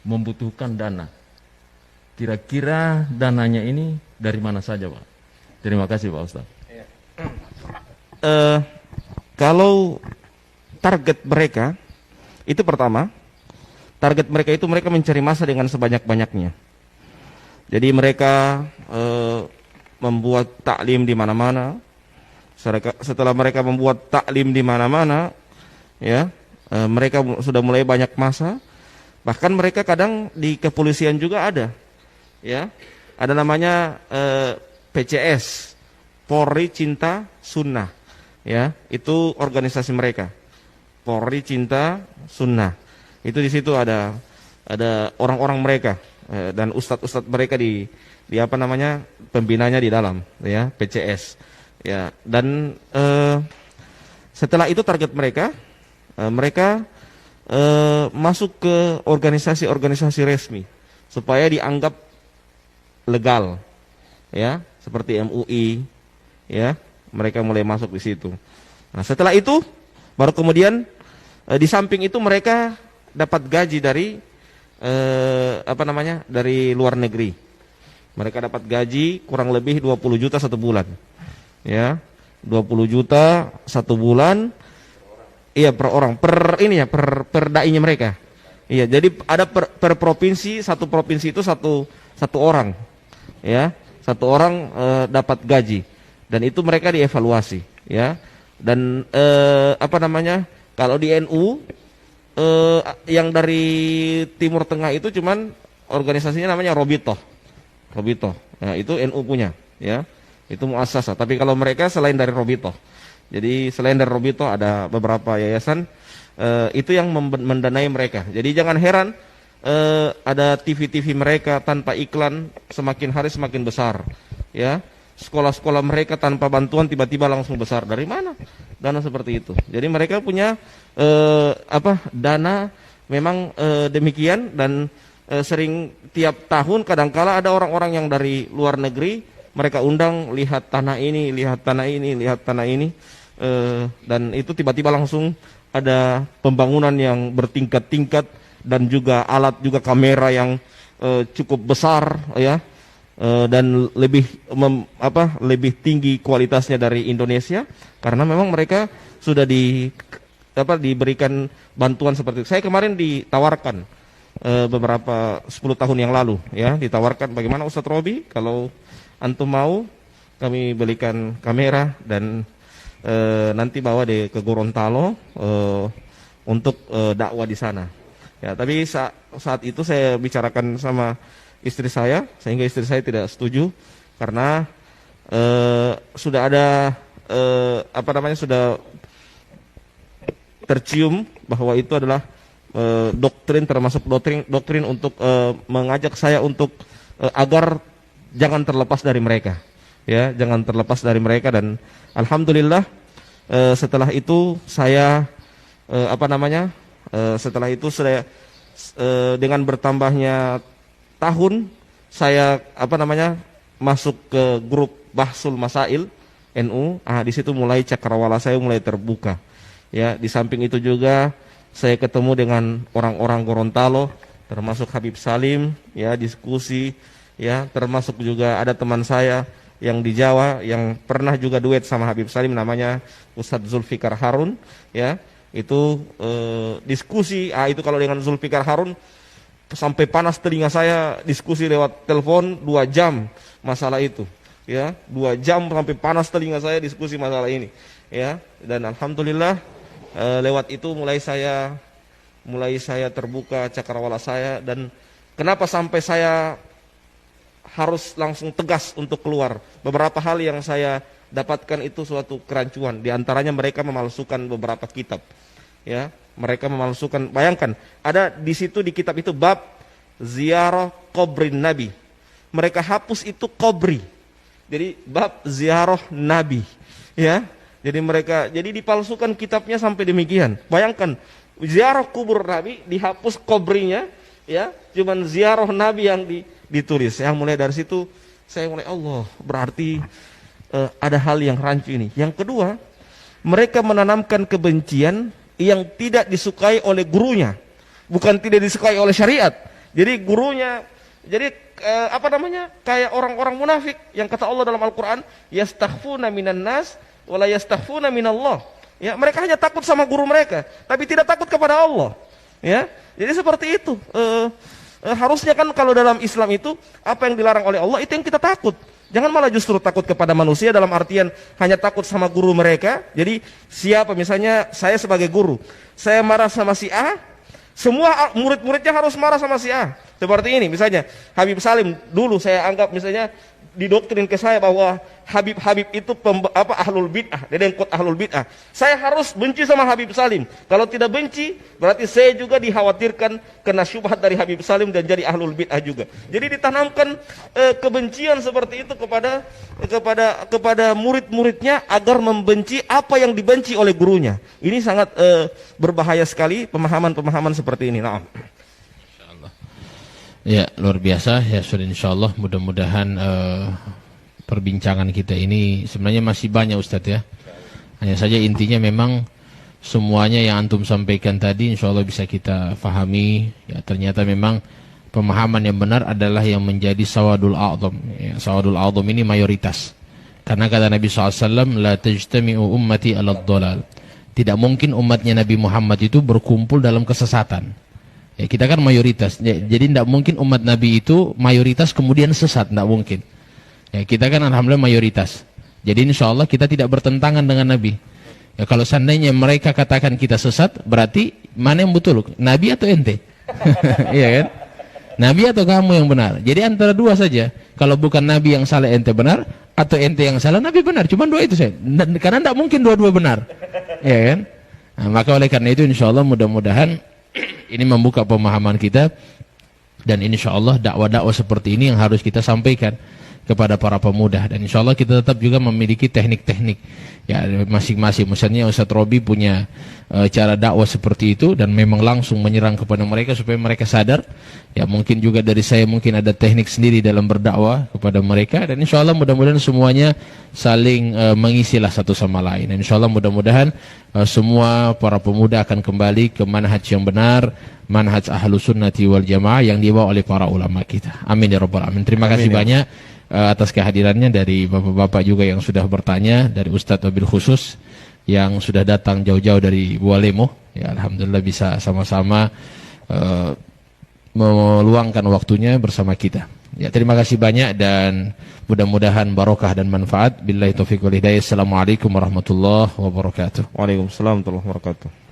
membutuhkan dana. Kira-kira dananya ini dari mana saja, Pak? Terima kasih, Pak Ustaz. Kalau target mereka itu pertama, target mereka itu mereka mencari massa dengan sebanyak-banyaknya. Jadi mereka membuat taklim di mana-mana. Setelah mereka membuat taklim di mana-mana, ya, mereka sudah mulai banyak massa. Bahkan mereka kadang di kepolisian juga ada, ya, ada namanya PCS, Polri Cinta Sunnah, ya, itu organisasi mereka, Polri Cinta Sunnah. Itu di situ ada orang-orang mereka dan ustadz-ustadz mereka di apa namanya pembinanya di dalam, ya, PCS, ya. Dan setelah itu target mereka masuk ke organisasi-organisasi resmi supaya dianggap legal, ya, seperti MUI, ya, mereka mulai masuk di situ. Nah, setelah itu baru kemudian di samping itu mereka dapat gaji dari dari luar negeri. Mereka dapat gaji kurang lebih 20 juta satu bulan, ya, 20 juta satu bulan. Iya, per orang, per dai-nya mereka. Iya, jadi ada per provinsi, satu provinsi itu satu orang, ya, satu orang dapat gaji, dan itu mereka dievaluasi, ya. Dan kalau di NU yang dari Timur Tengah itu cuman organisasinya namanya Robito, ya, itu NU punya, ya, itu muassasah. Tapi kalau mereka selain dari Robito, jadi selain dari Robito ada beberapa yayasan itu yang mendanai mereka. Jadi jangan heran ada TV-TV mereka tanpa iklan semakin hari semakin besar, ya. Sekolah-sekolah mereka tanpa bantuan tiba-tiba langsung besar. Dari mana dana seperti itu? Jadi mereka punya dana memang demikian. Dan sering tiap tahun kadangkala ada orang-orang yang dari luar negeri mereka undang, lihat tanah ini, lihat tanah ini, lihat tanah ini, dan itu tiba-tiba langsung ada pembangunan yang bertingkat-tingkat dan juga alat, juga kamera yang cukup besar, ya, dan lebih tinggi kualitasnya dari Indonesia, karena memang mereka sudah diberikan bantuan seperti itu. Saya kemarin ditawarkan beberapa 10 tahun yang lalu, ya, ditawarkan, bagaimana Ustadz Robi kalau antum mau kami belikan kamera dan nanti bawa ke Gorontalo untuk dakwah di sana. Ya, tapi saat itu saya bicarakan sama istri saya, sehingga istri saya tidak setuju karena sudah ada sudah tercium bahwa itu adalah doktrin, termasuk doktrin untuk mengajak saya untuk agar jangan terlepas dari mereka, ya, jangan terlepas dari mereka. Dan alhamdulillah setelah itu saya setelah itu saya dengan bertambahnya tahun saya masuk ke grup Bahsul Masail NU. Di situ mulai cakrawala saya mulai terbuka, ya. Di samping itu juga saya ketemu dengan orang-orang Gorontalo, termasuk Habib Salim, ya, diskusi, ya, termasuk juga ada teman saya yang di Jawa yang pernah juga duet sama Habib Salim, namanya Ustadz Zulfikar Harun, ya. Itu diskusi, itu kalau dengan Zulfikar Harun sampai panas telinga saya, diskusi lewat telepon 2 jam masalah itu, ya, 2 jam sampai panas telinga saya diskusi masalah ini, ya. Dan alhamdulillah lewat itu mulai saya terbuka cakrawala saya. Dan kenapa sampai saya harus langsung tegas untuk keluar? Beberapa hal yang saya dapatkan itu suatu kerancuan. Di antaranya mereka memalsukan beberapa kitab, ya. Mereka memalsukan, bayangkan, ada di situ di kitab itu bab ziarah kubrin Nabi. Mereka hapus itu kubri. Jadi bab ziarah Nabi, ya. Jadi dipalsukan kitabnya sampai demikian. Bayangkan, ziarah kubur Nabi dihapus kubrinya, ya. Cuman ziarah Nabi yang ditulis. Yang mulai dari situ saya mulai, Allah, berarti ada hal yang rancu ini. Yang kedua, mereka menanamkan kebencian yang tidak disukai oleh gurunya, bukan tidak disukai oleh syariat. Jadi gurunya, jadi apa namanya? Kayak orang-orang munafik yang kata Allah dalam Al-Qur'an, yastakhfuna minan nas wa la yastakhfuna minallah. Ya, mereka hanya takut sama guru mereka, tapi tidak takut kepada Allah. Ya. Jadi seperti itu. Harusnya kan kalau dalam Islam itu apa yang dilarang oleh Allah itu yang kita takut. Jangan malah justru takut kepada manusia dalam artian hanya takut sama guru mereka. Jadi siapa misalnya saya sebagai guru, saya marah sama si A, semua murid-muridnya harus marah sama si A. Seperti ini misalnya Habib Salim, dulu saya anggap misalnya didoktrin ke saya bahwa Habib itu ahlul bid'ah, dedengkot ahlul bid'ah. Saya harus benci sama Habib Salim. Kalau tidak benci, berarti saya juga dikhawatirkan kena syubhat dari Habib Salim dan jadi ahlul bid'ah juga. Jadi ditanamkan kebencian seperti itu kepada murid-muridnya agar membenci apa yang dibenci oleh gurunya. Ini sangat berbahaya sekali pemahaman-pemahaman seperti ini. Nah. Ya, luar biasa ya, sudah insyaallah. Mudah-mudahan perbincangan kita ini sebenarnya masih banyak Ustadz ya. Hanya saja intinya memang semuanya yang antum sampaikan tadi insyaallah bisa kita fahami. Ya, ternyata memang pemahaman yang benar adalah yang menjadi sawadul a'zam. Ya, sawadul a'zam ini mayoritas. Karena kata Nabi SAW, la tajtami'u ummati ala dhalal. Tidak mungkin umatnya Nabi Muhammad itu berkumpul dalam kesesatan. Ya, kita kan mayoritas, jadi tidak mungkin umat Nabi itu mayoritas kemudian sesat, tidak mungkin. Ya, kita kan alhamdulillah mayoritas. Jadi insya Allah kita tidak bertentangan dengan Nabi. Ya, kalau seandainya mereka katakan kita sesat, berarti mana yang betul? Nabi atau ente? Iya kan? Nabi atau kamu yang benar? Jadi antara dua saja. Kalau bukan Nabi yang salah ente benar, atau ente yang salah Nabi benar. Cuma dua itu saja. Karena tidak mungkin dua-dua benar. Iya kan? Nah, maka oleh karena itu insya Allah mudah-mudahan ini membuka pemahaman kita, dan insya Allah dakwah-dakwah seperti ini yang harus kita sampaikan kepada para pemuda, dan insya Allah kita tetap juga memiliki teknik-teknik ya masing-masing. Misalnya Ustaz Robi punya cara dakwah seperti itu dan memang langsung menyerang kepada mereka supaya mereka sadar. Ya mungkin juga dari saya mungkin ada teknik sendiri dalam berdakwah kepada mereka, dan insya Allah mudah-mudahan semuanya saling mengisilah satu sama lain. Dan insya Allah mudah-mudahan semua para pemuda akan kembali ke manhaj yang benar, manhaj ahlus sunnati wal jamaah yang dibawa oleh para ulama kita. Amin ya rabbal alamin. Terima kasih banyak atas kehadirannya dari bapak-bapak juga yang sudah bertanya, dari Ustadz wabil khusus yang sudah datang jauh-jauh dari Bualemo. Ya alhamdulillah bisa sama-sama meluangkan waktunya bersama kita. Ya terima kasih banyak dan mudah-mudahan barokah dan manfaat. Billahi taufiq wal hidayah. Assalamualaikum warahmatullahi wabarakatuh. Waalaikumsalam warahmatullahi wabarakatuh.